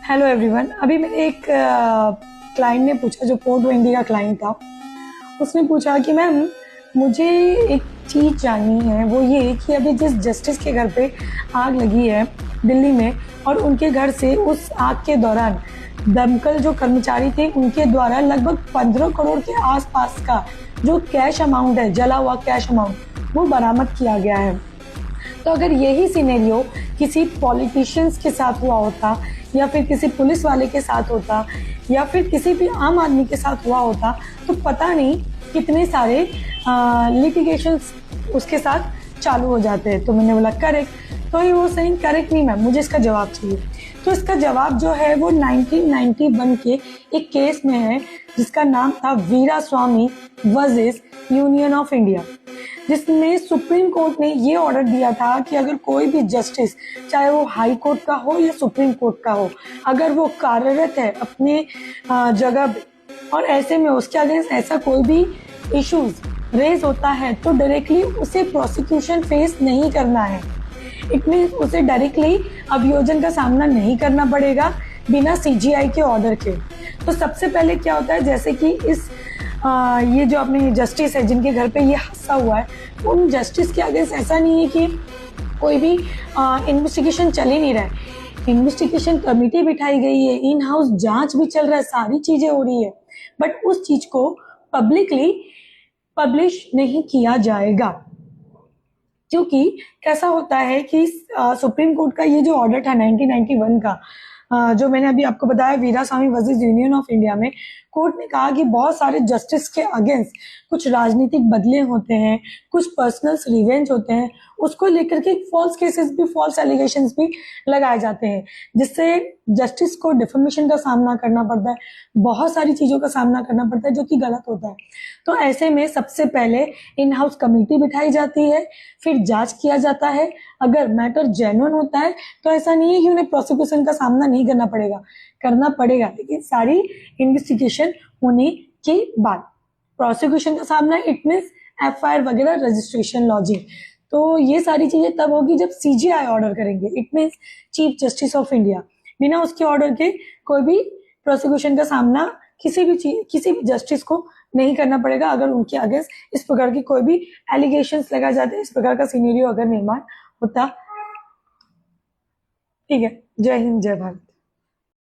Hello everyone. अभी मेरे एक क्लाइंट ने पूछा, जो कोर्ट वेंडी का क्लाइंट था, उसने पूछा कि मैम मुझे एक चीज़ जाननी है, वो ये कि अभी जिस जस्टिस के घर पे आग लगी है दिल्ली में, और उनके घर से उस आग के दौरान दमकल जो कर्मचारी थे उनके द्वारा लगभग 15 करोड़ के आसपास का जो कैश अमाउंट है, जला हुआ कैश अमाउंट, वो बरामद किया गया है। तो अगर यही सिनेरियो किसी पॉलिटिशियंस के साथ हुआ होता, या फिर किसी पुलिस वाले के साथ होता, या फिर किसी भी आम आदमी के साथ हुआ होता, तो पता नहीं कितने सारे लिटिगेशंस उसके साथ चालू हो जाते हैं। तो मैंने बोला करेक्ट। तो ही वो सही करेक्ट नहीं मैम, मुझे इसका जवाब चाहिए। तो इसका जवाब जो है वो 1991 के एक केस में है, जिसका नाम था Veeraswamy versus Union of India, जिसमें सुप्रीम कोर्ट ने ये ऑर्डर दिया था कि अगर कोई भी जस्टिस, चाहे वो हाई कोर्ट का हो या सुप्रीम कोर्ट का हो, अगर वो कार्यरत है अपने जगह पे, और ऐसे में उसके अगेंस्ट ऐसा कोई भी इश्यूज रेज होता है, तो डायरेक्टली उसे प्रोसिक्यूशन फेस नहीं करना है। इट मीन्स उसे डायरेक्टली अभियोजन का सामना नहीं करना पड़ेगा बिना सीजीआई के ऑर्डर के। तो सबसे पहले क्या होता है, जैसे कि ये जो अपने जस्टिस है जिनके घर पे ये हादसा हुआ है, उन जस्टिस के अगेंस्ट ऐसा नहीं है कि कोई भी इन्वेस्टिगेशन चल ही नहीं रहा है। इन्वेस्टिगेशन कमेटी बिठाई गई है, इन हाउस जांच भी चल रहा है, सारी चीजें हो रही है, बट उस चीज को पब्लिकली पब्लिश नहीं किया जाएगा। क्योंकि कैसा होता है कि सुप्रीम कोर्ट का ये जो ऑर्डर था 1991 का, जो मैंने अभी आपको बताया Veeraswamy versus Union of India में, कोर्ट ने कहा कि बहुत सारे जस्टिस के अगेंस्ट कुछ राजनीतिक बदले होते हैं, कुछ पर्सनल रिवेंज होते हैं, उसको लेकर के फॉल्स केसेस भी, फॉल्स एलिगेशंस भी लगाए जाते हैं, जिससे जस्टिस को डिफेमेशन का सामना करना पड़ता है, बहुत सारी चीजों का सामना करना पड़ता है जो कि गलत होता है। तो ऐसे में सबसे पहले इन हाउस कमेटी बिठाई जाती है, फिर जांच किया जाता है। अगर मैटर जेन्युइन होता है तो ऐसा नहीं है कि उन्हें प्रोसिक्यूशन का सामना नहीं करना पड़ेगा, करना पड़ेगा, लेकिन सारी इन्वेस्टिगेशन होने के बाद प्रोसिक्यूशन का सामना, इट मीन्स एफआईआर वगैरह, रजिस्ट्रेशन, लॉजिंग। तो ये सारी चीजें तब होगी जब सीजीआई ऑर्डर करेंगे, it means chief justice of India. बिना उसके ऑर्डर के कोई भी प्रोसिक्यूशन का सामना किसी भी जस्टिस को नहीं करना पड़ेगा, अगर उनके अगेंस्ट इस प्रकार की कोई भी एलिगेशंस लगाए जाते हैं, इस प्रकार का सिनेरियो अगर निर्माण होता। ठीक है, जय हिंद, जय भारत।